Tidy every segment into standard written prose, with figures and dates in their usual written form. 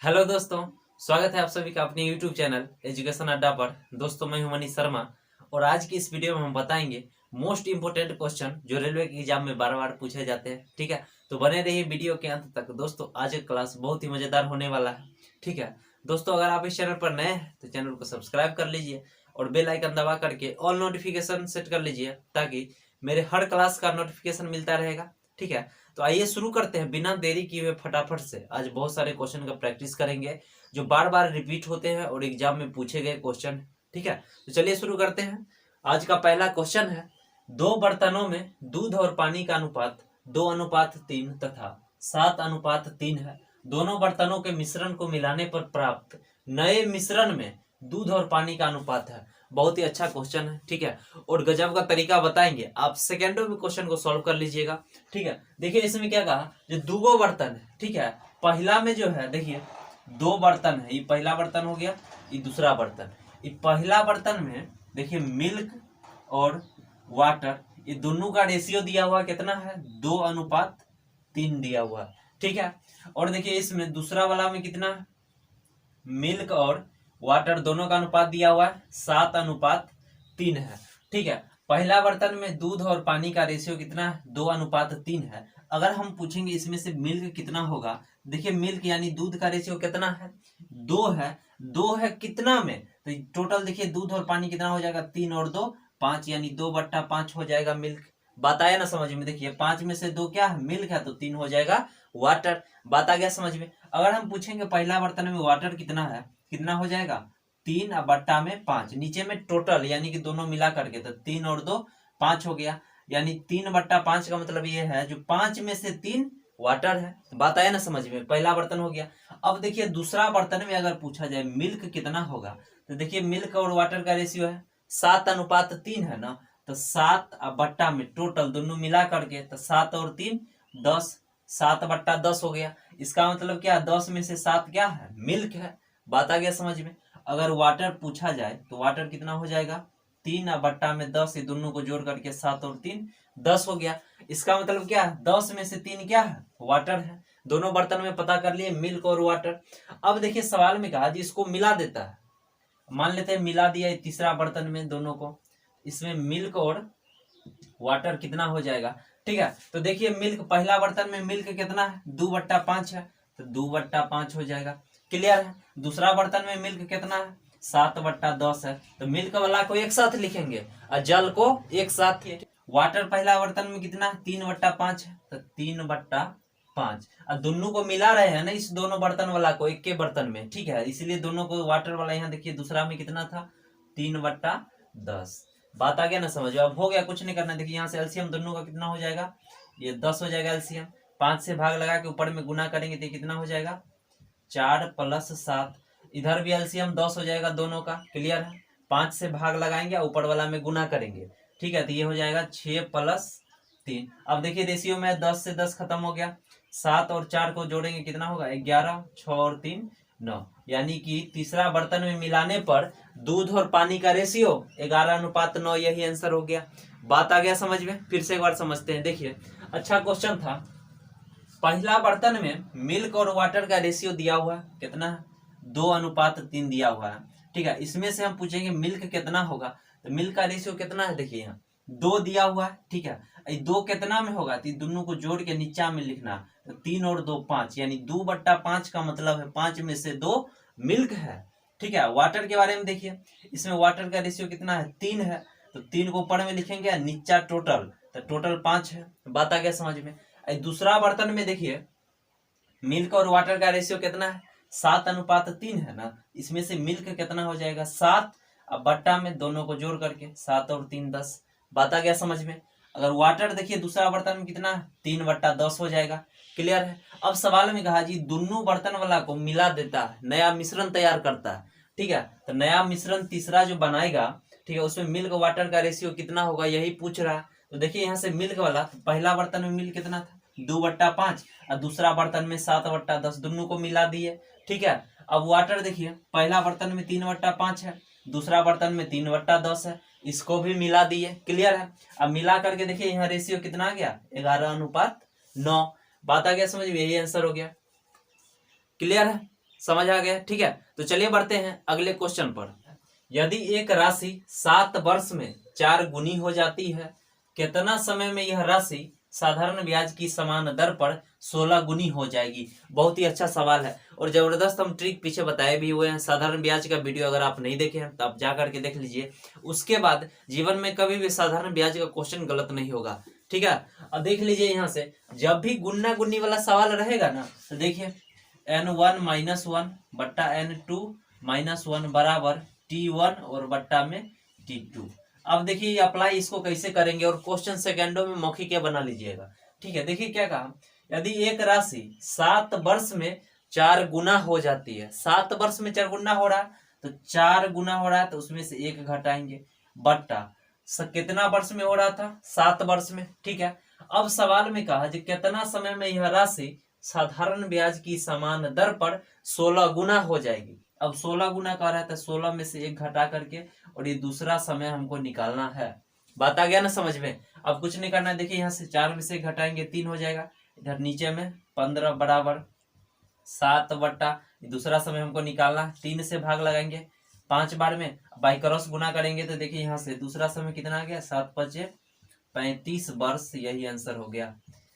Hello दोस्तों, स्वागत है आप सभी का अपने यूट्यूब चैनल एजुकेशन अड्डा पर। दोस्तों, मैं हूं मनीष शर्मा और आज की इस वीडियो में हम बताएंगे मोस्ट इंपोर्टेंट क्वेश्चन जो रेलवे के एग्जाम में बार बार पूछे जाते हैं। ठीक है, तो बने रहिए वीडियो के अंत तक। दोस्तों, आज का क्लास बहुत ही मजेदार होने वाला है। ठीक है दोस्तों, अगर आप इस चैनल पर नए हैं तो चैनल को सब्सक्राइब कर लीजिए और बेल आइकन दबा करके ऑल नोटिफिकेशन सेट कर लीजिए ताकि मेरे हर क्लास का नोटिफिकेशन मिलता रहेगा। ठीक है, तो आइए शुरू करते हैं बिना देरी किए हुए फटाफट से। आज बहुत सारे क्वेश्चन का प्रैक्टिस करेंगे जो बार बार रिपीट होते हैं और एग्जाम में पूछे गए क्वेश्चन। ठीक है, तो चलिए शुरू करते हैं। आज का पहला क्वेश्चन है, दो बर्तनों में दूध और पानी का अनुपात 2:3 तथा 7:3 है। दोनों बर्तनों के मिश्रण को मिलाने पर प्राप्त नए मिश्रण में दूध और पानी का अनुपात है। बहुत ही अच्छा क्वेश्चन है। ठीक है, और गजब का तरीका बताएंगे, आप सेकेंडों में क्वेश्चन को सॉल्व कर लीजिएगा। ठीक है, देखिए इसमें क्या कहा, जो दो बर्तन है। ठीक है, पहला में जो है देखिए दो बर्तन है, ये पहला बर्तन हो गया, ये दूसरा बर्तन। ये पहला बर्तन में देखिए मिल्क और वाटर, ये दोनों का रेशियो दिया हुआ कितना है, 2:3 दिया हुआ है। ठीक है, और देखिए इसमें दूसरा वाला में कितना है, मिल्क और वाटर दोनों का अनुपात दिया हुआ है 7:3 है। ठीक है, पहला बर्तन में दूध और पानी का रेशियो कितना है, 2:3 है। अगर हम पूछेंगे इसमें से मिल्क कितना होगा, देखिए मिल्क यानी दूध का रेशियो कितना है, 2 है। 2 है कितना में, तो टोटल देखिए दूध और पानी कितना हो जाएगा, 3 और 2 5, यानी 2/5 हो जाएगा मिल्क। बात आया ना समझ में। देखिए 5 में से 2 क्या है, मिल्क है, तो 3 हो जाएगा वाटर। बात आ गया समझ में। अगर हम पूछेंगे पहला बर्तन में वाटर कितना है, कितना हो जाएगा, 3/5। नीचे में टोटल यानी कि दोनों मिला करके, तो 3 और 2 5 हो गया, यानी 3/5 का मतलब ये है जो 5 में से 3 वाटर है। बात आया ना समझ में, पहला बर्तन हो गया। अब देखिए दूसरा बर्तन में अगर पूछा जाए मिल्क कितना होगा, तो देखिए मिल्क और वाटर का रेशियो है 7:3 है ना, तो 7 बट्टा में टोटल दोनों मिला करके, तो 7 और 3 10, 7/10 हो गया। इसका मतलब क्या, 10 में से 7 क्या है, मिल्क है। बात आ गया समझ में। अगर वाटर पूछा जाए तो वाटर कितना हो जाएगा, 3/10, ये दोनों को जोड़ करके 7 और 3 10 हो गया। इसका मतलब क्या है, 10 में से 3 क्या है, वाटर है। दोनों बर्तन में पता कर लिए मिल्क और वाटर। अब देखिए सवाल में कहा जी इसको मिला देता है, मान लेते हैं मिला दिया तीसरा बर्तन में दोनों को, इसमें मिल्क और वाटर कितना हो जाएगा। ठीक है, तो देखिए मिल्क, पहला बर्तन में मिल्क कितना है, 2/5 है, तो 2/5 हो जाएगा। क्लियर है। दूसरा बर्तन में मिल्क कितना है, 7/10 है, तो मिल्क वाला को एक साथ लिखेंगे और जल को एक साथ। वाटर पहला बर्तन में कितना है, 3/5 है, तो 3/5। और दोनों को मिला रहे हैं ना, इस दोनों बर्तन वाला को एक के बर्तन में। ठीक है, इसलिए दोनों को वाटर वाला यहाँ देखिए दूसरा में कितना था, 3/10। बात आ गया ना समझ। अब हो गया, कुछ नहीं करना। देखिए यहाँ से एलसीएम दोनों का कितना हो जाएगा, ये 10 हो जाएगा एलसीएम। 5 से भाग लगा के ऊपर में गुना करेंगे तो कितना हो जाएगा, 4 + 7। इधर भी एलसीएम 10 हो जाएगा दोनों का। क्लियर है। 5 से भाग लगाएंगे, ऊपर वाला में गुना करेंगे। ठीक है, तो ये हो जाएगा 6 + 3। अब देखिए रेशियो में 10 से 10 खत्म हो गया, 7 और 4 को जोड़ेंगे कितना होगा, 11, 6 और 3 9, यानी कि तीसरा बर्तन में मिलाने पर दूध और पानी का रेशियो 11:9, यही आंसर हो गया। बात आ गया समझ में। फिर से एक बार समझते हैं। देखिए अच्छा क्वेश्चन था, पहला बर्तन में मिल्क और वाटर का रेशियो दिया हुआ है कितना है, 2:3 दिया हुआ है। ठीक है, इसमें से हम पूछेंगे मिल्क कितना होगा, तो मिल्क का रेशियो कितना है, देखिए यहाँ 2 दिया हुआ है। ठीक है, 2 कितना में होगा, तो दोनों को जोड़ के नीचा में लिखना, तो 3 और 2 5, यानी 2/5 का मतलब है 5 में से 2 मिल्क है। ठीक है, वाटर के बारे में देखिए, इसमें वाटर का रेशियो कितना है, 3 है, तो 3 को ऊपर में लिखेंगे, नीचा टोटल, तो टोटल 5 है। बात आ गया समझ में। दूसरा बर्तन में देखिए मिल्क और वाटर का रेशियो कितना है, 7:3 है ना, इसमें से मिल्क कितना हो जाएगा, 7। अब बट्टा में दोनों को जोड़ करके 7 और 3 10। बात आ गया समझ में। अगर वाटर देखिए दूसरा बर्तन में कितना है, 3/10 हो जाएगा। क्लियर है। अब सवाल में कहा जी दोनों बर्तन वाला को मिला देता है, नया मिश्रण तैयार करता है। ठीक है, तो नया मिश्रण तीसरा जो बनाएगा, ठीक है, उसमें मिल्क वाटर का रेशियो कितना होगा, यही पूछ रहा है। तो देखिए यहाँ से मिल्क वाला, पहला बर्तन में मिल्क कितना था, 2/5, और दूसरा बर्तन में 7/10, दोनों को मिला दिए। ठीक है, अब वाटर देखिए पहला बर्तन में 3/5 है, दूसरा बर्तन में 3/10 है, इसको भी मिला दिए। क्लियर है। अब मिला करके देखिए यहाँ रेशियो कितना आ गया, 11:9। बात आ गया समझ में, यही आंसर हो गया। क्लियर है। समझ आ गया, ठीक है। तो चलिए बढ़ते हैं अगले क्वेश्चन पर। यदि एक राशि 7 वर्ष में 4 गुनी हो जाती है, कितना समय में यह राशि साधारण ब्याज की समान दर पर 16 गुनी हो जाएगी? बहुत ही अच्छा सवाल है और जबरदस्त हम ट्रिक पीछे बताए भी हुए हैं। साधारण ब्याज का वीडियो अगर आप नहीं देखे हैं तो आप जा करके देख लीजिए। उसके बाद जीवन में कभी भी साधारण ब्याज का क्वेश्चन गलत नहीं होगा, ठीक है। अब देख लीजिए यहाँ से, जब भी गुन्ना गुन्नी वाला सवाल रहेगा ना तो देखिए n1 - 1 बट्टा n2 - 1 बराबर t1 और बट्टा में t2। अब देखिए अप्लाई इसको कैसे करेंगे और क्वेश्चन सेकंडों में मौखिक बना लीजिएगा, ठीक है। देखिए क्या कहा, यदि एक राशि 7 वर्ष में 4 गुना हो जाती है, 7 वर्ष में 4 गुना हो रहा है तो 4 गुना हो रहा है तो उसमें से 1 घटाएंगे, बट्टा कितना वर्ष में हो रहा था, 7 वर्ष में, ठीक है। अब सवाल में कहा कि कितना समय में यह राशि साधारण ब्याज की समान दर पर 16 गुना हो जाएगी। अब 16 गुना कर रहा है तो 16 में से 1 घटा करके और ये दूसरा समय हमको निकालना है। बात आ गया ना समझ में। अब कुछ नहीं करना है, देखिए यहाँ से 4 में से घटाएंगे 3 हो जाएगा, इधर नीचे में 15 बराबर 7 बट्टा दूसरा समय हमको निकालना है, 3 से भाग लगाएंगे 5 बार में, बाई क्रॉस गुना करेंगे तो देखिए यहाँ से दूसरा समय कितना आ गया, 7 × 5 = 35 वर्ष, यही आंसर हो गया।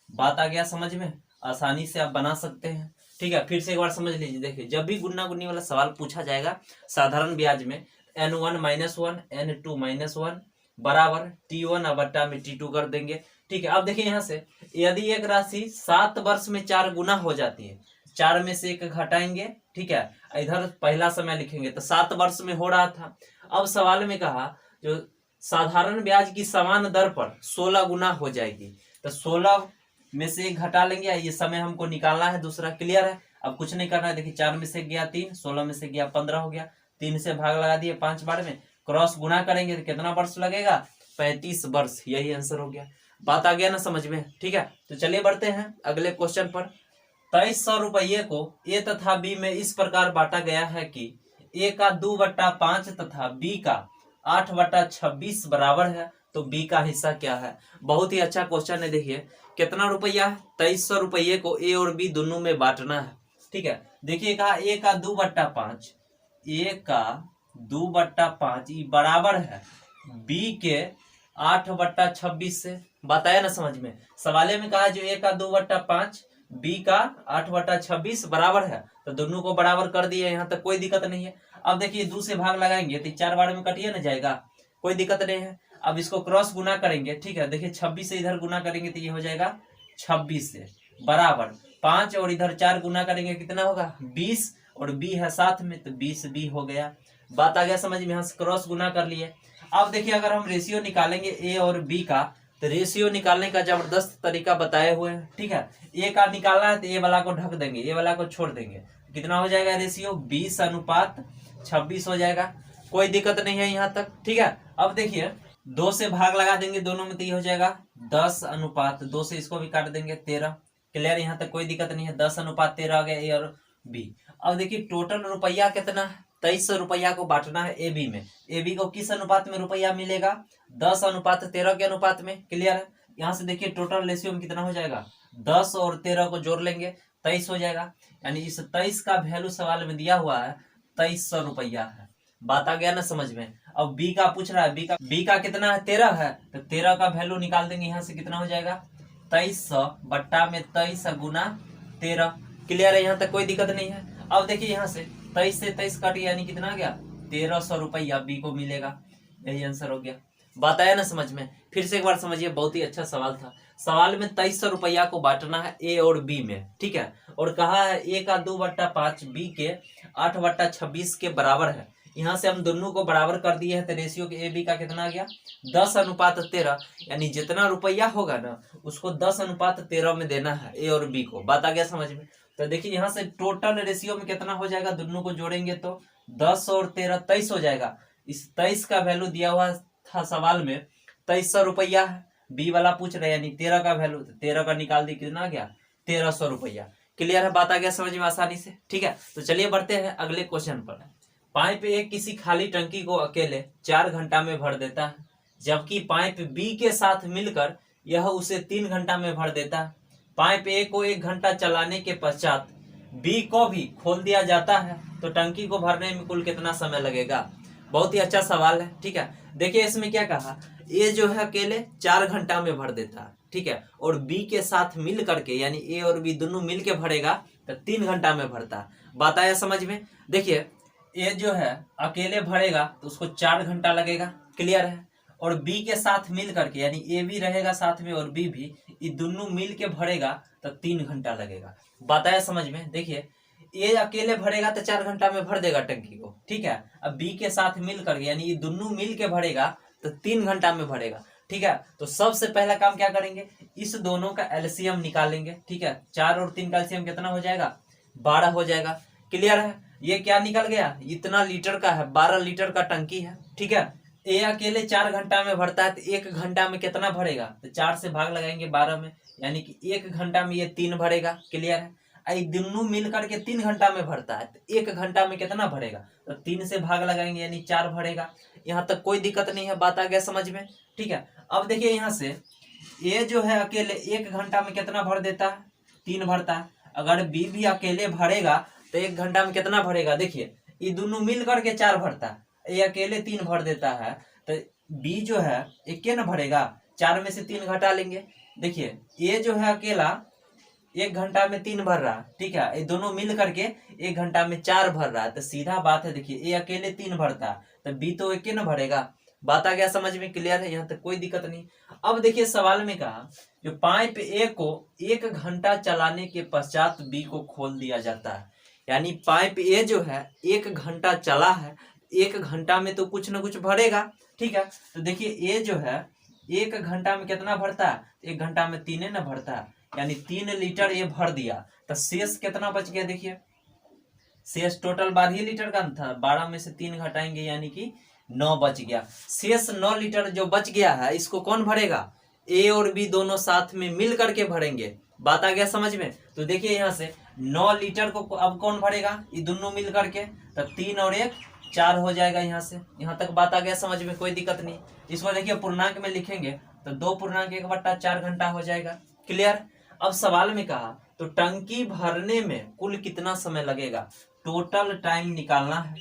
बात आ गया समझ में, आसानी से आप बना सकते हैं, ठीक है। फिर से एक बार समझ लीजिए, देखिए जब भी गुन्ना गुन्नी वाला सवाल पूछा जाएगा साधारण ब्याज में, n1 - 1 n2 - 1 बराबर t1 बट्टा में t2 कर देंगे, ठीक है। अब देखिए यहाँ से, यदि एक राशि 7 वर्ष में 4 गुना हो जाती है, 4 में से 1 घटाएंगे, ठीक है, इधर पहला समय लिखेंगे तो 7 वर्ष में हो रहा था। अब सवाल में कहा जो साधारण ब्याज की समान दर पर 16 गुना हो जाएगी, तो 16 में से 1 घटा लेंगे, ये समय हमको निकालना है दूसरा, क्लियर है। अब कुछ नहीं करना है, देखिए 4 में से गया 3, 16 में से गया 15 हो गया, 3 से भाग लगा दिए 5 बार में, क्रॉस गुना करेंगे तो कितना वर्ष लगेगा, 35 वर्ष, यही आंसर हो गया। बात आ गया ना समझ में, ठीक है। तो चलिए बढ़ते हैं अगले क्वेश्चन पर। 2300 रुपये को ए तथा बी में इस प्रकार बांटा गया है कि ए का 2/5 तथा बी का 8/26 बराबर है, तो बी का हिस्सा क्या है? बहुत ही अच्छा क्वेश्चन है। देखिए कितना रुपया, 2300 रुपये को ए और बी दोनों में बांटना है, ठीक है। देखिए कहा ए का 2/5, ए का 2/5 बराबर है बी के 8/26 से। बताया ना समझ में, सवाले में कहा जो ए का 2/5 बी का 8/26 बराबर है, तो दोनों को बराबर कर दिए, यहाँ तक कोई दिक्कत नहीं है। अब देखिए 2 से भाग लगाएंगे तो 4 बार में कटिए ना जाएगा, कोई दिक्कत नहीं है। अब इसको क्रॉस गुना करेंगे, ठीक है, देखिए 26 से इधर गुना करेंगे तो ये हो जाएगा 26 से बराबर 5 और इधर 4 गुना करेंगे कितना होगा 20 और बी है साथ में तो 20 बी हो गया। बात आ गया समझ में, यहाँ से क्रॉस गुना कर लिए। अब देखिए अगर हम रेशियो निकालेंगे ए और बी का, तो रेशियो निकालने का जबरदस्त तरीका बताए हुए हैं, ठीक है। ए का निकालना है तो ए वाला को ढक देंगे, ए वाला को छोड़ देंगे, कितना हो जाएगा रेशियो 20/26 हो जाएगा, कोई दिक्कत नहीं है यहाँ तक, ठीक है। अब देखिए 2 से भाग लगा देंगे दोनों में तो ये हो जाएगा 10/2 से इसको भी काट देंगे 13, क्लियर, यहाँ तक कोई दिक्कत नहीं है। 10/13 आ गया ए और बी। अब देखिए टोटल रुपया कितना है, 2300 रुपया को बांटना है ए बी में। ए बी को किस अनुपात में रुपया मिलेगा, 10/13 के अनुपात में, क्लियर है। यहाँ से देखिए टोटल रेशियो में कितना हो जाएगा, 10 और 13 को जोड़ लेंगे 23 हो जाएगा, यानी इस 23 का वैल्यू सवाल में दिया हुआ है 2300 रुपया है। बात आ गया ना समझ में। अब बी का पूछ रहा है, बी का कितना है 13 है, तो 13 का वैल्यू निकाल देंगे, यहाँ से कितना हो जाएगा 2300 बट्टा में 23 गुना 13, क्लियर है, यहाँ तक कोई दिक्कत नहीं है। अब देखिए यहाँ से 23 से 23 काट यानी कितना आ गया 1300 रुपया बी को मिलेगा, यही आंसर हो गया। बात आया ना समझ में। फिर से एक बार समझिए, बहुत ही अच्छा सवाल था। सवाल में 2300 रुपया को बांटना है ए और बी में, ठीक है, और कहा है ए का 2/5 बी के 8/26 के बराबर है। यहाँ से हम दोनों को बराबर कर दिए हैं तो रेशियो के ए बी का कितना आ गया 10/13, यानी जितना रुपया होगा ना उसको 10/13 में देना है ए और बी को। बात आ गया समझ में। तो देखिए यहाँ से टोटल रेशियो में कितना हो जाएगा, दोनों को जोड़ेंगे तो 10 और 13 23 हो जाएगा। इस 23 का वैल्यू दिया हुआ था सवाल में 2300 रुपया है, बी वाला पूछ रहे यानी 13 का वैल्यू, 13 का निकाल दी कितना आ गया 1300 रुपया, क्लियर है, बात आ गया समझ में आसानी से, ठीक है। तो चलिए बढ़ते हैं अगले क्वेश्चन पर। पाइप ए किसी खाली टंकी को अकेले 4 घंटा में भर देता है, जबकि पाइप बी के साथ मिलकर यह उसे 3 घंटा में भर देता है। पाइप ए को 1 घंटा चलाने के पश्चात बी को भी खोल दिया जाता है तो टंकी को भरने में कुल कितना समय लगेगा। बहुत ही अच्छा सवाल है, ठीक है। देखिए इसमें क्या कहा, ए जो है अकेले 4 घंटा में भर देता है, ठीक है, और बी के साथ मिल करके यानी ए और बी दोनों मिल के भरेगा तो 3 घंटा में भरता है। बात आया समझ में। देखिए ए जो है अकेले भरेगा तो उसको 4 घंटा लगेगा, क्लियर है, और बी के साथ मिल करके यानी ए भी रहेगा साथ में और बी भी, ये दोनों मिल के भरेगा तो 3 घंटा लगेगा। बात आया समझ में। देखिए ए अकेले भरेगा तो 4 घंटा में भर देगा टंकी को, ठीक है। अब बी के साथ मिल करके यानी ये दोनों मिल के भरेगा तो 3 घंटा में भरेगा, ठीक है। तो सबसे पहला काम क्या करेंगे, इस दोनों का एलसीएम निकालेंगे, ठीक है। 4 और 3 का एलसीएम कितना हो जाएगा, 12 हो जाएगा, क्लियर है। ये क्या निकल गया, इतना लीटर का है, 12 लीटर का टंकी है, ठीक है। ए अकेले 4 घंटा में भरता है तो 1 घंटा में कितना भरेगा, तो 4 से भाग लगाएंगे 12 में, यानी कि 1 घंटा में ये 3 भरेगा, क्लियर है। दोनों मिल करके 3 घंटा में भरता है तो 1 घंटा में कितना भरेगा, तो 3 से भाग लगाएंगे यानी 4 भरेगा। यहाँ तक कोई दिक्कत नहीं है, बात आ गया समझ में, ठीक है। अब देखिए यहाँ से ए जो है अकेले 1 घंटा में कितना भर देता है, 3 भरता है। अगर बी भी अकेले भरेगा तो 1 घंटा में कितना भरेगा, देखिए ये दोनों मिल करके 4 भरता है, ए अकेले 3 भर देता है तो बी जो है 1 न भरेगा, 4 में से 3 घटा लेंगे। देखिए ए जो है अकेला 1 घंटा में 3 भर रहा, ठीक है, ये दोनों मिल करके 1 घंटा में 4 भर रहा है, तो सीधा बात है। देखिए ए अकेले 3 भरता है तो बी तो 1 न भरेगा। बात आ गया समझ में, क्लियर है, यहाँ तक कोई दिक्कत नहीं। अब देखिए सवाल में कहा जो पाइप ए को 1 घंटा चलाने के पश्चात बी को खोल दिया जाता है, यानी पाइप ए जो है 1 घंटा चला है, 1 घंटा में तो कुछ ना कुछ भरेगा, ठीक है। तो देखिए ए जो है 1 घंटा में कितना भरता है, 1 घंटा में 3 न भरता है, यानी 3 लीटर ये भर दिया, तो शेष कितना बच गया, देखिए शेष टोटल 12 लीटर का था, 12 में से 3 घटाएंगे यानी कि 9 बच गया। शेष 9 लीटर जो बच गया है इसको कौन भरेगा, ए और बी दोनों साथ में मिल करके भरेंगे। बात आ गया समझ में। तो देखिए यहाँ से 9 लीटर को अब कौन भरेगा, ये दोनों मिल करके, तो 3 और 1 4 हो जाएगा। यहाँ से यहाँ तक बात आ गया समझ में, कोई दिक्कत नहीं। इसको देखिए पूर्णांक में लिखेंगे तो 2.1/4 घंटा हो जाएगा, क्लियर। अब सवाल में कहा तो टंकी भरने में कुल कितना समय लगेगा, टोटल टाइम निकालना है।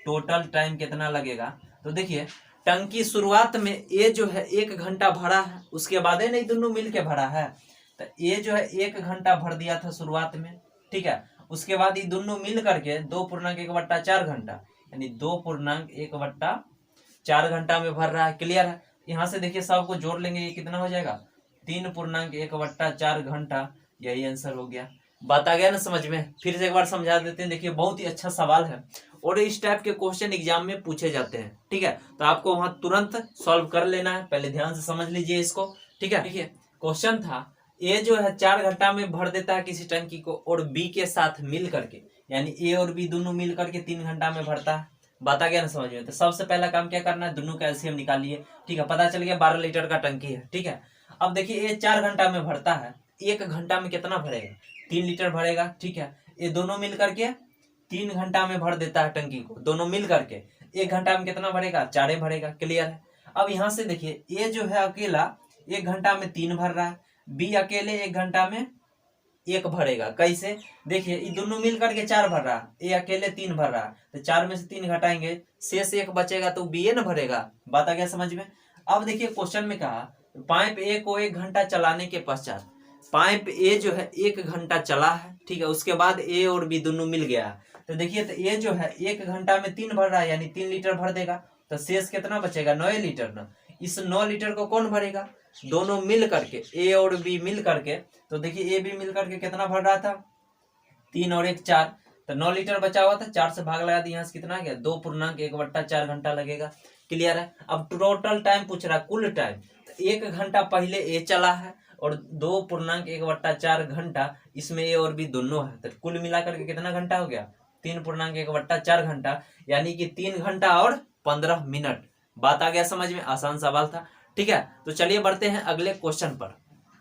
टोटल टाइम कितना लगेगा, तो देखिए टंकी शुरुआत में ए जो है 1 घंटा भरा है, उसके बाद है नहीं दोनों मिल के भरा है, तो ए जो है 1 घंटा भर दिया था शुरुआत में, ठीक है। उसके बाद ये दोनों मिल करके 2.1/4 घंटा यानी 2.1/4 घंटा में भर रहा है, क्लियर है। यहाँ से देखिए सबको जोड़ लेंगे, ये कितना हो जाएगा, 3.1/4 घंटा, यही आंसर हो गया। बात आ गया ना समझ में। फिर से एक बार समझा देते हैं। देखिए बहुत ही अच्छा सवाल है और इस टाइप के क्वेश्चन एग्जाम में पूछे जाते हैं, ठीक है। तो आपको वहां तुरंत सॉल्व कर लेना है, पहले ध्यान से समझ लीजिए इसको, ठीक है। देखिए क्वेश्चन था ए जो है 4 घंटा में भर देता है किसी टंकी को और बी के साथ मिल करके, यानी ए और बी दोनों मिल करके 3 घंटा में भरता है। बात आ गया ना समझ में। तो सबसे पहला काम क्या करना है, दोनों का एलसीएम निकालिए, ठीक है। पता चल गया 12 लीटर का टंकी है, ठीक है। अब देखिए ये 4 घंटा में भरता है, 1 घंटा में कितना भरेगा, 3 लीटर भरेगा, ठीक है। ये दोनों मिल करके 3 घंटा में भर देता है टंकी को, दोनों मिल करके 1 घंटा में कितना भरेगा, 4 भरेगा, क्लियर है। अब यहाँ से देखिए ये जो है अकेला 1 घंटा में 3 भर रहा है, बी अकेले 1 घंटा में 1 भरेगा। कैसे, देखिए ये दोनों मिल करके 4 भर रहा है, ए अकेले 3 भर रहा है, तो 4 में से 3 घटाएंगे, शेष 1 बचेगा तो बी ए न भरेगा। बात आ गया समझ में। अब देखिए क्वेश्चन में कहा पाइप ए को 1 घंटा चलाने के पश्चात, पाइप ए जो है 1 घंटा चला है, ठीक है। उसके बाद ए और बी दोनों मिल गया, तो देखिए तो ए जो है 1 घंटा में 3 भर रहा है यानी 3 लीटर भर देगा, तो शेष कितना बचेगा, 9 लीटर ना। इस 9 लीटर को कौन भरेगा, दोनों मिल करके, ए और बी मिल करके। तो देखिए ए बी मिल करके कितना भर रहा था, 3 और 1 4, तो 9 लीटर बचा हुआ था, 4 से भाग लगा दिया, यहाँ से कितना आ गया, 2.1/4 घंटा लगेगा, क्लियर है। अब टोटल टाइम पूछ रहा है, कुल टाइम, 1 घंटा पहले ए चला है और 2.1/4 घंटा इसमें ए और बी दोनों है, तो कुल मिलाकर के कितना घंटा हो गया, 3.1/4 घंटा, यानी कि 3 घंटा और 15 मिनट। बात आ गया समझ में, आसान सवाल था, ठीक है। तो चलिए बढ़ते हैं अगले क्वेश्चन पर।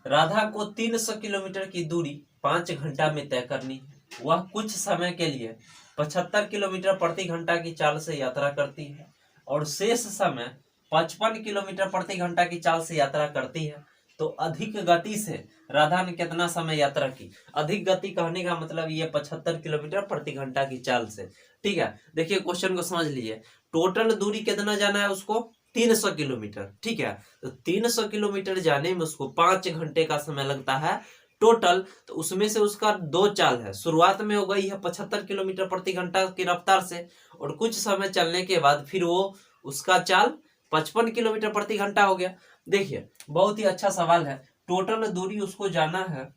राधा को 300 किलोमीटर की दूरी 5 घंटा में तय करनी, वह कुछ समय के लिए 75 किलोमीटर प्रति घंटा की चाल से यात्रा करती है और शेष समय 55 किलोमीटर प्रति घंटा की चाल से यात्रा करती है, तो अधिक गति से राधा ने कितना समय यात्रा की। अधिक गति कहने का मतलब ये 75 किलोमीटर प्रति घंटा की चाल से। ठीक है, देखिए क्वेश्चन को समझ लीजिए। टोटल दूरी कितना जाना है उसको, 300 किलोमीटर। ठीक है, तो 300 किलोमीटर जाने में उसको 5 घंटे का समय लगता है टोटल। तो उसमें से उसका 2 चाल है, शुरुआत में हो गई है 75 किलोमीटर प्रति घंटा की रफ्तार से, और कुछ समय चलने के बाद फिर वो उसका चाल 55 किलोमीटर प्रति घंटा हो गया। देखिए बहुत ही अच्छा सवाल है। टोटल दूरी उसको जाना है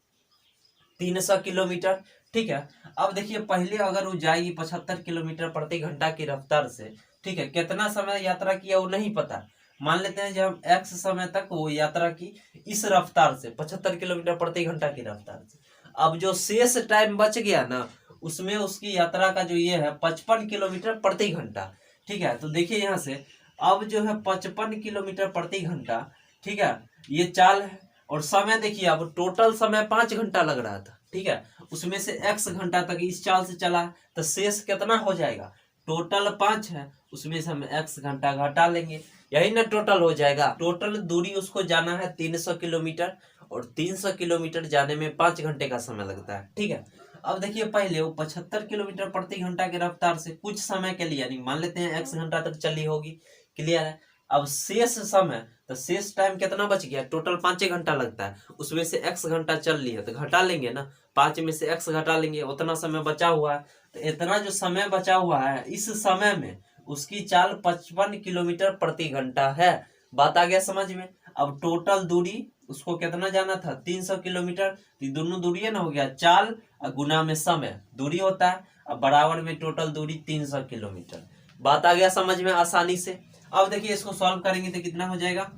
300 किलोमीटर। ठीक है, अब देखिए पहले अगर वो जाएगी 75 किलोमीटर प्रति घंटा की रफ्तार से, ठीक है, कितना समय यात्रा किया वो नहीं पता। मान लेते हैं जब x समय तक वो यात्रा की इस रफ्तार से 75 किलोमीटर प्रति घंटा की रफ्तार से। अब जो शेष टाइम बच गया ना, उसमें उसकी यात्रा का जो ये है 55 किलोमीटर प्रति घंटा। ठीक है, तो देखिए यहाँ से अब जो है 55 किलोमीटर प्रति घंटा, ठीक है, ये चाल है। और समय देखिए, अब टोटल समय 5 घंटा लग रहा था। ठीक है, उसमें से x घंटा तक इस चाल से चला, तो शेष कितना हो जाएगा, टोटल 5 है, उसमें से हम x घंटा घटा लेंगे, यही ना टोटल हो जाएगा। टोटल दूरी उसको जाना है 300 किलोमीटर, और 300 किलोमीटर जाने में 5 घंटे का समय लगता है। ठीक है, अब देखिए पहले वो 75 किलोमीटर प्रति घंटा की रफ्तार से कुछ समय के लिए, यानी मान लेते हैं x घंटा तक चली होगी। क्लियर है। अब शेष समय, तो शेष टाइम कितना बच गया, टोटल 5 घंटा लगता है, उसमें से x घंटा चल रही है तो घटा लेंगे ना, 5 में से x घटा लेंगे, उतना समय बचा हुआ है। तो इतना जो समय बचा हुआ है, इस समय में उसकी चाल 55 किलोमीटर प्रति घंटा है। बात आ गया समझ में। अब टोटल दूरी उसको कितना जाना था, 300 किलोमीटर। तो दोनों दूरी है ना, हो गया चाल और गुना में समय, दूरी होता है, अब बराबर में टोटल दूरी 300 किलोमीटर। बात आ गया समझ में आसानी से। अब देखिए इसको सॉल्व करेंगे तो कितना हो जाएगा,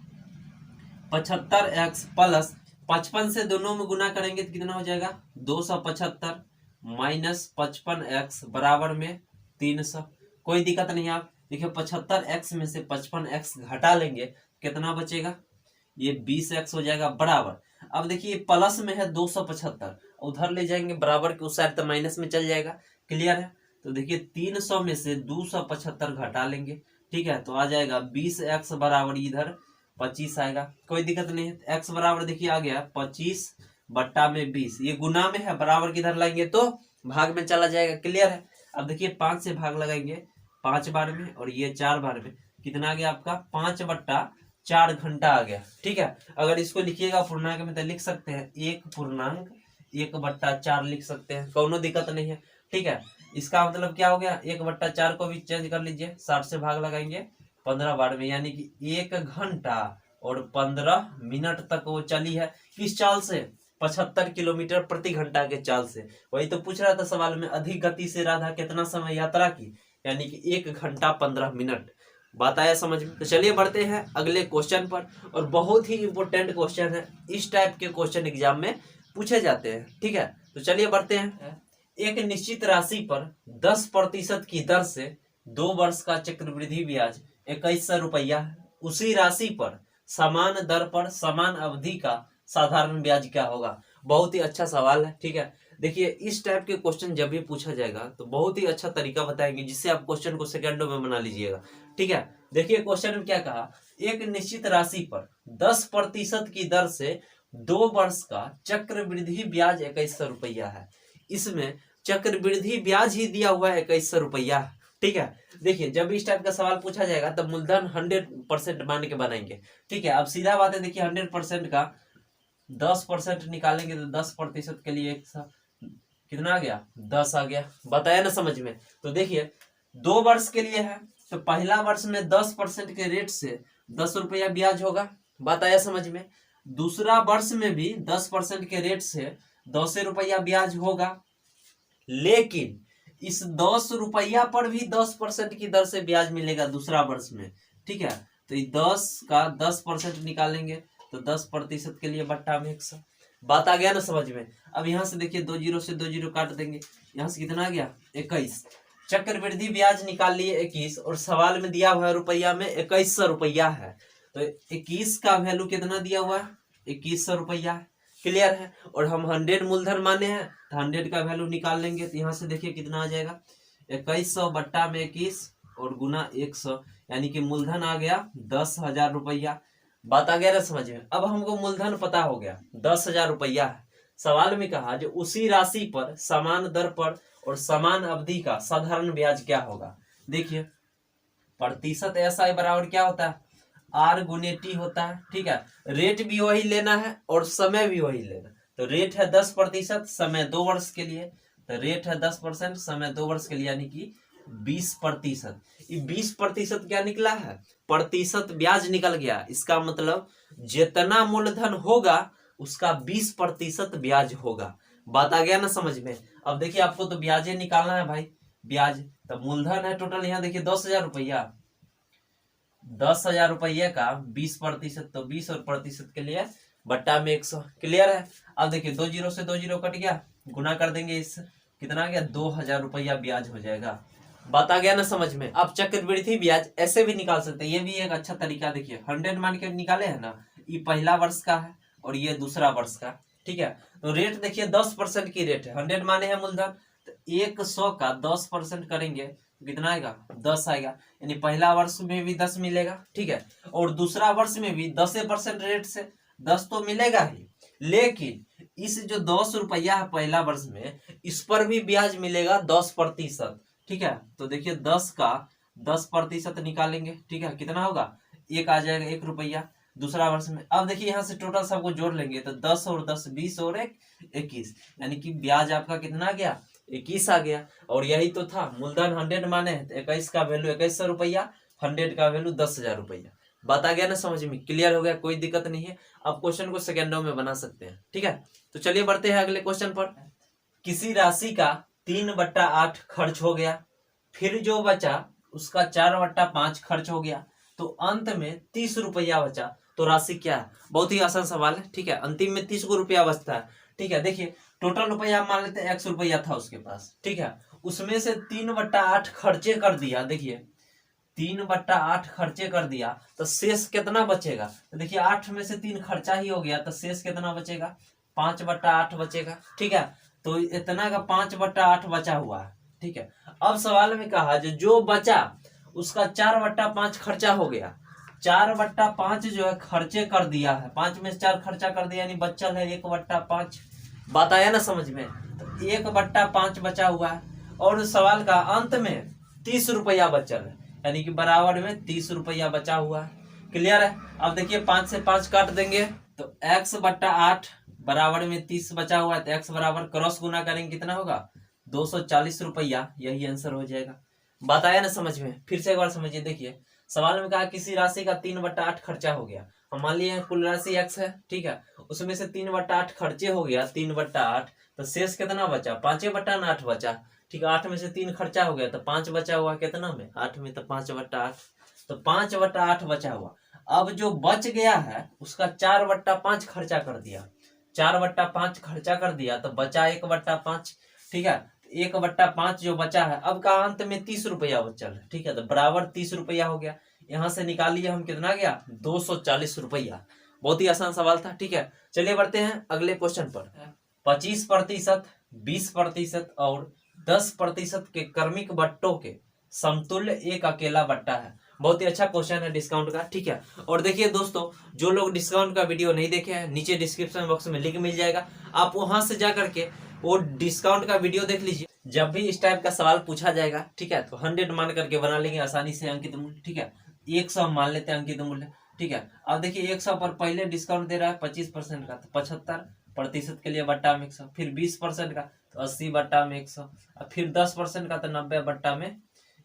75x प्लस 55 से दोनों में गुना करेंगे तो कितना हो जाएगा, 275 माइनस 55x बराबर में 300। कोई दिक्कत नहीं। आप देखिए 75x में से 55x घटा लेंगे, कितना बचेगा, ये 20x हो जाएगा बराबर। अब देखिए प्लस में है 275, उधर ले जाएंगे बराबर के उस साइड तो माइनस में चल जाएगा। क्लियर है। तो देखिए 300 में से 275 घटा लेंगे, ठीक है, तो आ जाएगा 20x बराबर इधर 25 आएगा। कोई दिक्कत नहीं है। x बराबर देखिए आ गया 25 बट्टा में 20, ये गुना में है, बराबर किधर लाएंगे तो भाग में चला जाएगा। क्लियर है। अब देखिए 5 से भाग लगाएंगे 5 बार में, और ये 4 बार में, कितना आ गया आपका 5 बट्टा 4 घंटा आ गया। ठीक है, अगर इसको लिखिएगा पूर्णांक में तो लिख सकते हैं 1/1/4 लिख सकते हैं, कोनो दिक्कत नहीं है। ठीक है, इसका मतलब क्या हो गया, 1/4 को भी चेंज कर लीजिए, 60 से भाग लगाएंगे 15 बार में, यानी कि 1 घंटा और 15 मिनट तक वो चली है। किस चाल से, 75 किलोमीटर प्रति घंटा के चाल से। वही तो पूछ रहा था सवाल में, अधिक गति से राधा कितना समय यात्रा की, यानी कि 1 घंटा 15 मिनट। बात आया समझ में। तो चलिए बढ़ते हैं अगले क्वेश्चन पर, और बहुत ही इंपॉर्टेंट क्वेश्चन है, इस टाइप के क्वेश्चन एग्जाम में पूछे जाते हैं। ठीक है, तो चलिए बढ़ते हैं। एक निश्चित राशि पर 10% की दर से 2 वर्ष का चक्रवृद्धि ब्याज 2100 रुपया है। उसी राशि पर समान दर पर समान अवधि का साधारण ब्याज क्या होगा। बहुत ही अच्छा सवाल है। ठीक है, देखिए इस टाइप के क्वेश्चन जब भी पूछा जाएगा तो बहुत ही अच्छा तरीका बताएंगे, जिससे आप क्वेश्चन को सेकंडों में बना लीजिएगा। ठीक है, देखिए क्वेश्चन में क्या कहा, एक निश्चित राशि पर 10% की दर से 2 वर्ष का चक्रवृद्धि ब्याज 2100 रुपया है। इसमें चक्रवृद्धि ब्याज ही दिया हुआ है 2100 रुपया। ठीक है, देखिए जब इस टाइप का सवाल पूछा जाएगा तब मूलधन 100% मान के बनाएंगे। ठीक है, अब सीधा बात है, देखिए 100% का 10% निकालेंगे तो 10% के लिए कितना आ गया, 10 आ गया। बताया ना समझ में। तो देखिए 2 वर्ष के लिए है, तो पहला वर्ष में 10% के रेट से 10 रुपया ब्याज होगा। बात आया समझ में। दूसरा वर्ष में भी 10% के रेट से 10 रुपया ब्याज होगा, लेकिन इस 10 रुपया पर भी 10% की दर से ब्याज मिलेगा दूसरा वर्ष में। ठीक है, तो 10 का 10% निकालेंगे तो 10% के लिए बट्टा में 100। बात आ गया ना समझ में। अब यहाँ से देखिए 2 जीरो से 2 जीरो काट देंगे, यहाँ से कितना आ गया 21। चक्रवृद्धि ब्याज निकाल लिए 21, और सवाल में दिया हुआ है रुपया में 2100 रुपया है, तो 21 का वैल्यू कितना दिया हुआ है, 2100 रुपया है। क्लियर है। और हम 100 मूलधन माने हैं तो 100 का वैल्यू निकाल लेंगे, तो यहाँ से देखिए कितना आ जाएगा 2100 बट्टा में 21 और गुना 100, यानी कि मूलधन आ गया 10,000 रुपया। बात आ गया ना समझ में। अब हमको मूलधन पता हो गया 10,000 रुपया है। सवाल में कहा जो उसी राशि पर समान दर पर और समान अवधि का साधारण ब्याज क्या होगा। देखिए प्रतिशत SI बराबर क्या होता है, R गुने T होता है। ठीक है, रेट भी वही लेना है और समय भी वही लेना। तो रेट है 10%, समय 2 वर्ष के लिए। तो रेट है 10%, समय 2 वर्ष के लिए, यानी कि 20%। ये 20% क्या निकला है, प्रतिशत ब्याज निकल गया। इसका मतलब जितना मूलधन होगा उसका 20% ब्याज होगा। बात आ गया ना समझ में। अब देखिए आपको तो ब्याजे निकालना है भाई, ब्याज। तो मूलधन है टोटल यहाँ देखिए 10,000 रुपया। 10,000 रुपये का 20%, तो 20 और प्रतिशत के लिए बट्टा में 100। क्लियर है। अब देखिए 2 जीरो से 2 जीरो कट गया, गुना कर देंगे इस, कितना आ गया 2,000 रुपया ब्याज हो जाएगा। बात आ गया ना समझ में। अब चक्रवृद्धि ब्याज ऐसे भी निकाल सकते हैं, ये भी एक अच्छा तरीका। देखिए 100 मान के निकाले है ना, ये पहला वर्ष का है और ये दूसरा वर्ष का। ठीक है, तो रेट देखिए 10% की रेट है, 100 माने है मूलधन, तो 100 का 10% करेंगे कितना आएगा, 10 आएगा। यानी पहला वर्ष में भी 10 मिलेगा। ठीक है, और दूसरा वर्ष में भी 10% रेट से 10 तो मिलेगा ही, लेकिन इस जो 10 रुपया है पहला वर्ष में, इस पर भी ब्याज मिलेगा 10%। ठीक है, तो देखिए 10 का 10% निकालेंगे। ठीक है, कितना होगा, एक आ जाएगा 1 रुपया दूसरा वर्ष में। अब देखिए यहाँ से टोटल सबको जोड़ लेंगे तो 10 और 10 20 और 1 21, यानी कि ब्याज आपका कितना गया, 21 आ गया। और यही तो था, मूलधन 100 माने हैं तो 21 का वैल्यू 2100 रुपया, 100 का वैल्यू 10,000 रुपया। बात आ गया ना समझ में, क्लियर हो गया, कोई दिक्कत नहीं है। अब क्वेश्चन को सेकेंडों में बना सकते हैं। ठीक है, तो चलिए बढ़ते हैं अगले क्वेश्चन पर। किसी राशि का 3/8 खर्च हो गया, फिर जो बचा उसका 4/5 खर्च हो गया, तो अंत में 30 रुपया बचा, तो राशि क्या है। बहुत ही आसान सवाल है। ठीक है, अंतिम में 30 रुपया बचता है। ठीक है, देखिए टोटल रुपया मान लेते हैं 100 रुपया था उसके पास। ठीक है, उसमें से 3/8 खर्चे कर दिया। देखिए 3/8 खर्चे कर दिया तो शेष कितना बचेगा, तो देखिए 8 में से 3 खर्चा ही हो गया, तो शेष कितना बचेगा, 5/8 बचेगा। ठीक है, तो इतना का 5/8 बचा हुआ है। ठीक है, अब सवाल में कहा जो बचा उसका 4/5 खर्चा हो गया। 4/5 जो है खर्चे कर दिया है, 5 में से 4 खर्चा कर दिया, यानी बचल है 1/5। बात आया ना समझ में, तो 1/5 बचा हुआ है। और सवाल का अंत में 30 रुपया बचल है, यानी कि बराबर में 30 रुपया बचा हुआ है। क्लियर है। अब देखिए 5 से 5 काट देंगे तो x/8 बराबर में 30 बचा हुआ है, तो x बराबर क्रॉस गुना करेंगे कितना होगा, 240 रुपया। यही आंसर हो जाएगा। बात आया ना समझ में। फिर से एक बार समझिए। देखिए सवाल में कहा किसी राशि का 3/8 खर्चा हो गया। हम मान लिए कुल राशि x है। ठीक है, उसमें से 3/8 खर्चे हो गया, 3/8, तो शेष कितना बचा, 5/8 बचा। ठीक है, 8 में से 3 खर्चा हो गया तो 5 बचा हुआ, कितना में 8 में, तो 5/8, तो 5/8 बचा हुआ। अब जो बच गया है उसका 4/5 खर्चा कर दिया, 4/5 खर्चा कर दिया तो बचा 1/5। ठीक है, 1/5 जो बचा है, अब का अंत में 30 रुपया बचल है। ठीक है, तो बराबर 30 रुपया हो गया। यहाँ से निकालिए हम, कितना गया, 240 रुपया। बहुत ही आसान सवाल था। ठीक है, चलिए बढ़ते हैं अगले क्वेश्चन पर। 25%, 20% और 10% के क्रमिक बट्टों के समतुल्य एक अकेला बट्टा है। बहुत ही अच्छा क्वेश्चन है डिस्काउंट का। ठीक है, और देखिए दोस्तों, जो लोग डिस्काउंट का वीडियो नहीं देखे हैं, नीचे डिस्क्रिप्शन बॉक्स में लिंक मिल जाएगा, आप वहां से जा करके वो डिस्काउंट का वीडियो देख लीजिए। जब भी इस टाइप का सवाल पूछा जाएगा, ठीक है, तो 100 मान करके बना लेंगे आसानी से अंकित मूल्य। ठीक है, 100 मान लेते हैं अंकित मूल्य। ठीक है, अब देखिए 100 पर पहले डिस्काउंट दे रहा है 25% का, तो 75% के लिए बट्टा में 100, फिर 20% का तो 80 बट्टा में 100, और फिर 10% का तो 90 बट्टा में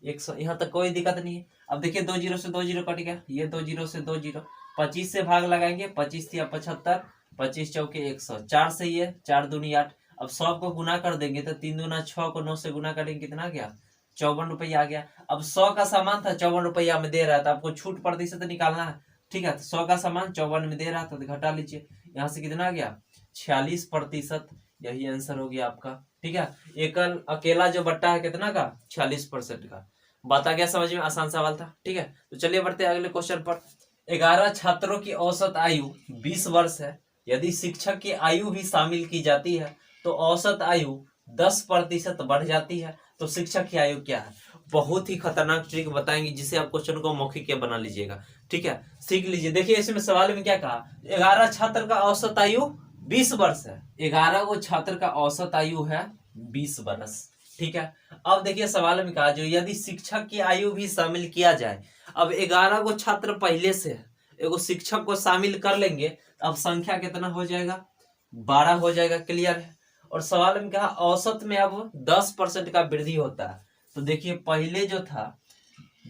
100। यहाँ तक कोई दिक्कत नहीं है। अब देखिए 2 जीरो से 2 जीरो कट गया, ये 2 जीरो से 2 जीरो, 25 से भाग लगाएंगे, 25 या 75, 25 चौके 100, 4 से ये 4 दूनी 8। अब 100 को गुना कर देंगे तो 3 दूना 6 को 9 से गुना करेंगे, कितना गया, 54 रुपया आ गया। अब 100 का सामान था 54 रुपया में दे रहा था, आपको छूट प्रतिशत निकालना है। ठीक है, तो 100 का सामान 54 में दे रहा था, तो घटा लीजिए, यहाँ से कितना आ गया, 46%। यही आंसर हो गया आपका। ठीक है, एकल अकेला जो बट्टा है कितना का, 46% का। बात आ गया समझ में, आसान सवाल था। ठीक है, तो चलिए बढ़ते हैं अगले क्वेश्चन पर। 11 छात्रों की औसत आयु 20 वर्ष है। यदि शिक्षक की आयु भी शामिल की जाती है तो औसत आयु 10% बढ़ जाती है, तो शिक्षक की आयु क्या है। बहुत ही खतरनाक ट्रिक बताएंगे जिससे आप क्वेश्चन को मौखिक के बना लीजिएगा। ठीक है, सीख लीजिए। देखिए इसमें सवाल में क्या कहा, 11 छात्र का औसत आयु 20 वर्ष है। 11 को छात्र का औसत आयु है 20 वर्ष। ठीक है, अब देखिए सवाल में कहा जो यदि शिक्षक की आयु भी शामिल किया जाए, अब 11 को छात्र पहले से है, एगो शिक्षक को शामिल कर लेंगे, अब संख्या कितना हो जाएगा, 12 हो जाएगा। क्लियर है। और सवाल में कहा औसत में अब 10% का वृद्धि होता है। तो देखिए पहले जो था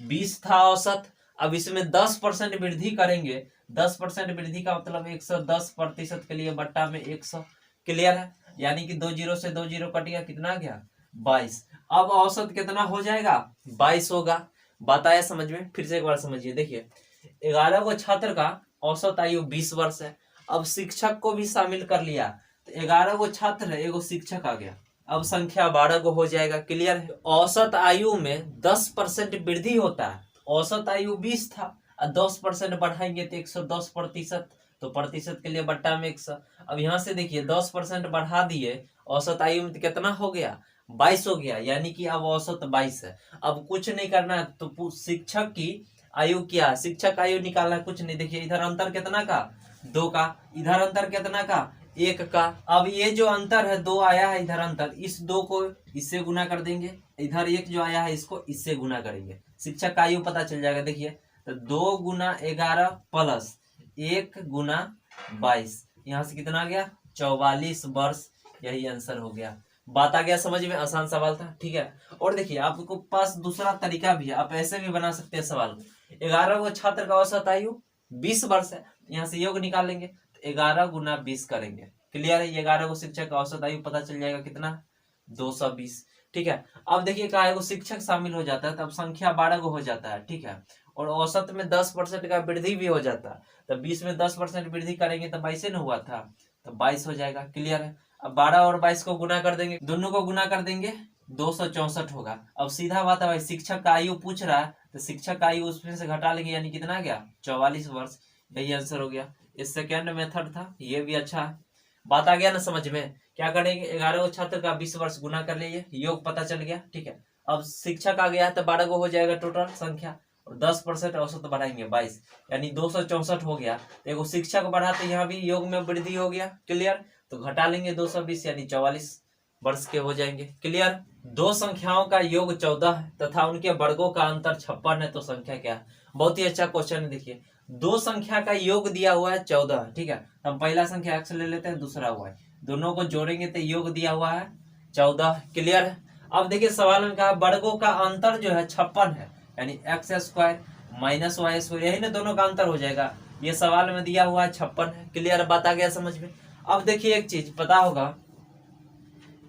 20 था औसत, अब इसमें 10% वृद्धि करेंगे। 10% वृद्धि का मतलब 110% के लिए बट्टा में 100। क्लियर है, यानी कि 2 जीरो से 2 जीरो कट गया, कितना गया 22। अब औसत कितना हो जाएगा 22 होगा। बात आया समझ में? फिर से एक बार समझिए। देखिए 11 को छात्र का औसत आयु 20 वर्ष है, अब शिक्षक को भी शामिल कर लिया तो 11 को छात्र है, एगो शिक्षक आ गया, अब संख्या 12 को हो जाएगा। क्लियर है। औसत आयु में 10% वृद्धि होता है। औसत आयु 20 था और 10% बढ़ाएंगे तो 110%, तो प्रतिशत के लिए बट्टा में 100। अब यहाँ से देखिए 10% बढ़ा दिए, औसत आयु में कितना हो गया 22 हो गया, यानी कि अब औसत 22 है। अब कुछ नहीं करना है, तो शिक्षक की आयु क्या है, शिक्षक आयु निकालना है, कुछ नहीं। देखिए इधर अंतर कितना का 2 का, इधर अंतर कितना का 1 का। अब ये जो अंतर है 2 आया है, इधर अंतर, इस 2 को इससे गुना कर देंगे, इधर 1 जो आया है इसको इससे गुना करेंगे, शिक्षक का आयु पता चल जाएगा। देखिए तो 2 गुना 11 प्लस 1 गुना 22, यहाँ से कितना आ गया 44 वर्ष। यही आंसर हो गया। बात आ गया समझ में? आसान सवाल था। ठीक है। और देखिए आपको पास दूसरा तरीका भी है, आप ऐसे भी बना सकते हैं सवाल को। 11 को छात्र का औसत आयु 20 वर्ष है, यहाँ से योग निकालेंगे तो 11 गुना 20 करेंगे। क्लियर है। 11 को शिक्षक का औसत आयु पता चल जाएगा कितना 220। ठीक है। अब देखिए कहा है शिक्षक शामिल हो जाता है तब संख्या 12 को हो जाता है। ठीक है। और औसत में 10% का वृद्धि भी हो जाता है, तो 20 में 10% वृद्धि करेंगे तो 22 न हुआ था, तो 22 हो जाएगा। क्लियर है। अब 12 और 22 को गुना कर देंगे, दोनों को गुना कर देंगे 264 होगा। अब सीधा बात है भाई, शिक्षक का आयु पूछ रहा है तो शिक्षक का आयु उसमें से घटा लेंगे, यानी कितना गया 44 वर्ष। यही आंसर हो गया। ये सेकेंड मेथड था, ये भी अच्छा है। बात आ गया ना समझ में? क्या करेंगे 11 को छात्र का 20 वर्ष गुना कर लीजिए, योग पता चल गया। ठीक है। अब शिक्षक आ गया है तो 12 को हो जाएगा टोटल संख्या, और 10% औसत बढ़ाएंगे 22, यानी 264 हो गया। देखो शिक्षक बढ़ा तो यहाँ भी योग में वृद्धि हो गया। क्लियर। तो घटा लेंगे 220, यानी 44 वर्ष के हो जाएंगे। क्लियर। दो संख्याओं का योग 14 है तथा उनके वर्गों का अंतर 56 है, तो संख्या क्या है? बहुत ही अच्छा क्वेश्चन है। देखिए दो संख्या का योग दिया हुआ है 14, ठीक है। हम पहला संख्या x ले लेते हैं, दूसरा y, दोनों को जोड़ेंगे तो योग दिया हुआ है 14। क्लियर है। अब देखिए सवाल में कहा वर्गों का अंतर जो है 56 है, यानी x² माइनस y², यही ना दोनों का अंतर हो जाएगा। ये सवाल में दिया हुआ है 56 है। क्लियर। बात आ गया समझ में? अब देखिए एक चीज पता होगा,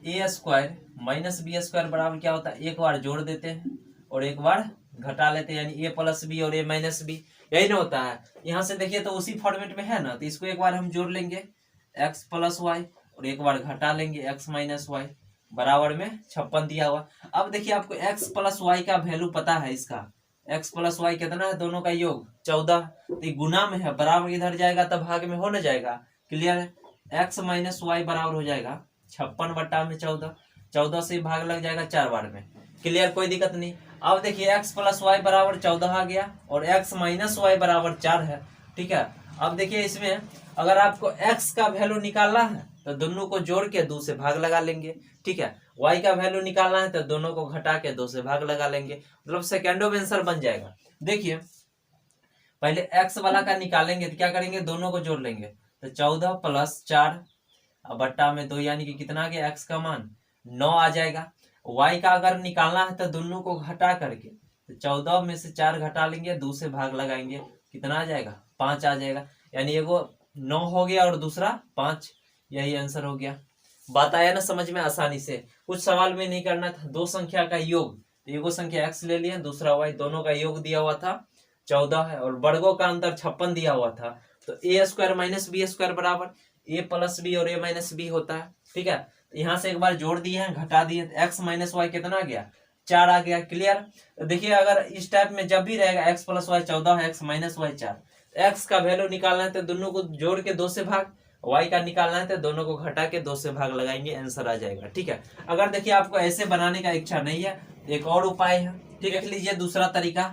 a² माइनस b² बराबर क्या होता है, एक बार जोड़ देते हैं और एक बार घटा लेते हैं, यानी a प्लस बी और a माइनस बी, यही ना होता है। यहाँ से देखिए तो उसी फॉर्मेट में है ना, तो इसको एक बार हम जोड़ लेंगे x प्लस वाई और एक बार घटा लेंगे x माइनस वाई, बराबर में 56 दिया हुआ। अब देखिए आपको x प्लस वाई का वैल्यू पता है, इसका x प्लस वाई कितना है, दोनों का योग 14, तो गुना में है, बराबर इधर जाएगा तब भाग में हो न जाएगा। क्लियर है। x माइनस वाई बराबर हो जाएगा 56 बट्टा में 14, 14 से भाग लग जाएगा 4 बार में। क्लियर, कोई दिक्कत नहीं। अब देखिए x प्लस वाई बराबर 14 आ गया और x माइनस वाई बराबर 4 है। ठीक है। अब देखिए इसमें अगर आपको x का वैल्यू निकालना है तो दोनों को जोड़ के 2 से भाग लगा लेंगे। ठीक है। y का वैल्यू निकालना है तो दोनों को घटा के 2 से भाग लगा लेंगे, मतलब सेकेंडों में आंसर बन जाएगा। देखिए पहले x वाला का निकालेंगे तो क्या करेंगे, दोनों को जोड़ लेंगे तो 14 प्लस 4 बट्टा में 2, यानी कि कितना आ गया, x का मान 9 आ जाएगा। y का अगर निकालना है तो दोनों को घटा करके तो 14 में से 4 घटा लेंगे, 2 से भाग लगाएंगे, कितना आ जाएगा 5 आ जाएगा, यानी एगो 9 हो गया और दूसरा 5। यही आंसर हो गया। बात आया ना समझ में? आसानी से, कुछ सवाल में नहीं करना था। दो संख्या का योग, एगो संख्या x ले लिया, दूसरा y, दोनों का योग दिया हुआ था 14 है और वर्गों का अंतर 56 दिया हुआ था, तो a² माइनस b² बराबर a प्लस बी और a माइनस बी होता है। ठीक है। यहाँ से एक बार जोड़ दिए हैं, घटा दिए, x माइनस वाई कितना आ गया 4 आ गया। क्लियर। देखिए अगर इस टाइप में जब भी रहेगा x प्लस वाई 14 है, x माइनस वाई 4, x का वैल्यू निकालना है तो दोनों को जोड़ के 2 से भाग, y का निकालना है तो दोनों को घटा के 2 से भाग लगाएंगे, आंसर आ जाएगा। ठीक है। अगर देखिए आपको ऐसे बनाने का इच्छा नहीं है, एक और उपाय है। ठीक है, देख लीजिए दूसरा तरीका।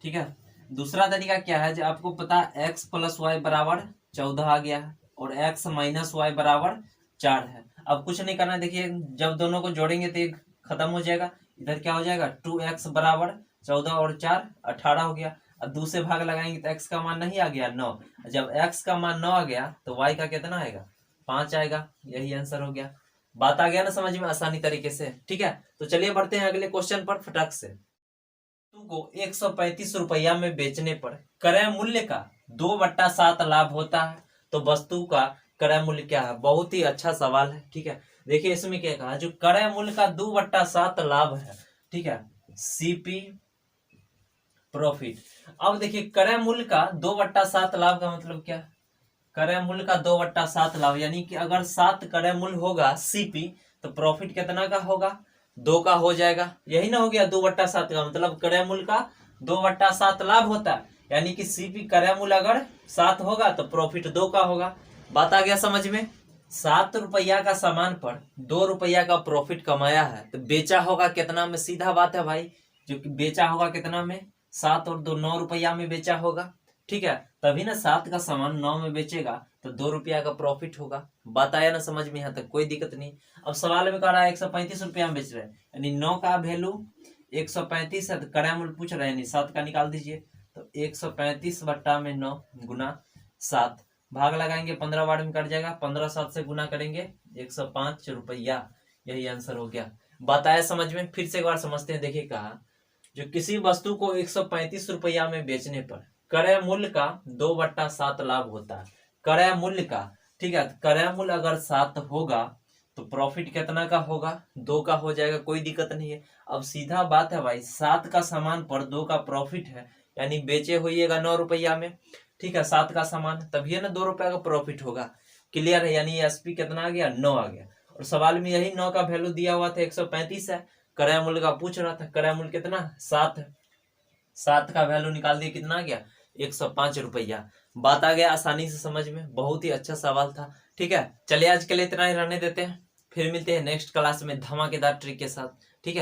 ठीक है, दूसरा तरीका क्या है, जो आपको पता है x प्लस वाई बराबर 14 आ गया है और x माइनस वाई बराबर 4 है। अब कुछ नहीं करना है, देखिए जब दोनों को जोड़ेंगे तो एक खत्म हो जाएगा, इधर क्या हो जाएगा 2x बराबर 14 और 4 18 हो गया। अब दूसरे भाग लगाएंगे तो x का मान नहीं आ गया 9, जब x का मान 9 आ गया तो y का कितना आएगा 5 आएगा। यही आंसर हो गया। बात आ गया ना समझ में आसानी तरीके से। ठीक है, तो चलिए बढ़ते हैं अगले क्वेश्चन पर फटाक से। वस्तु को 135 रुपया में बेचने पर क्रय मूल्य का 2/7 लाभ होता है, तो वस्तु का क्रय मूल्य क्या है। बहुत ही अच्छा सवाल है। ठीक है, देखिए इसमें क्या कहा, जो क्रय मूल्य का 2/7 लाभ है, ठीक है, सीपी प्रॉफिट। अब देखिए क्रय मूल्य का 2/7 लाभ का मतलब क्या, क्रय मूल्य का 2/7 लाभ यानी कि अगर 7 क्रय मूल्य होगा सीपी तो प्रॉफिट कितना का होगा 2 का हो जाएगा। यही ना हो गया 2/7 का मतलब क्रय मूल्य का 2/7 लाभ होता है, यानी कि सीपी क्रय मूल्य अगर 7 होगा तो प्रॉफिट 2 का होगा। बात आ गया समझ में। 7 रुपया का सामान पर 2 रुपया का प्रॉफिट कमाया है तो बेचा होगा कितना में, सीधा बात है भाई, जो कि बेचा होगा कितना में 7 और 2 9 रुपया में बेचा होगा। ठीक है, तभी ना 7 का सामान 9 में बेचेगा तो 2 रुपया का प्रॉफिट होगा। बात आया ना समझ में, यहाँ तक कोई दिक्कत नहीं। अब सवाल में कह रहा है 135 रुपया में बेच रहे हैं, यानी 9 का वैल्यू 135 है तो क्रय मूल्य पूछ रहे हैं, यानी 7 का निकाल दीजिए। तो 135 बट्टा में 9 गुना 7, भाग लगाएंगे 15 बार में कट जाएगा, 15 7 से गुना करेंगे 105 रुपया। यही आंसर हो गया। बात आया समझ में। फिर से एक बार समझते हैं। देखिए कहा, जो किसी वस्तु को 135 रुपया में बेचने पर क्रय मूल्य का 2/7 लाभ होता है। क्रय मूल्य का, ठीक है, क्रय मूल्य अगर 7 होगा तो प्रॉफिट कितना का होगा 2 का हो जाएगा, कोई दिक्कत नहीं है। अब सीधा बात है भाई, 7 का सामान पर 2 का प्रॉफिट है, यानी बेचे होइएगा 9 रुपया में। ठीक है, 7 का सामान तभी ना 2 रुपया का प्रॉफिट होगा। क्लियर है, यानी एसपी कितना आ गया 9 आ गया। और सवाल में यही 9 का वैल्यू दिया हुआ था, 135 है, क्रय मूल्य का पूछ रहा था, क्रय मूल्य कितना 7 है, 7 का वैल्यू निकाल दिया कितना आ गया 105 रुपया। बात आ गया आसानी से समझ में, बहुत ही अच्छा सवाल था। ठीक है, चलिए आज के लिए इतना ही रहने देते हैं, फिर मिलते हैं नेक्स्ट क्लास में धमाकेदार ट्रिक के साथ। ठीक है।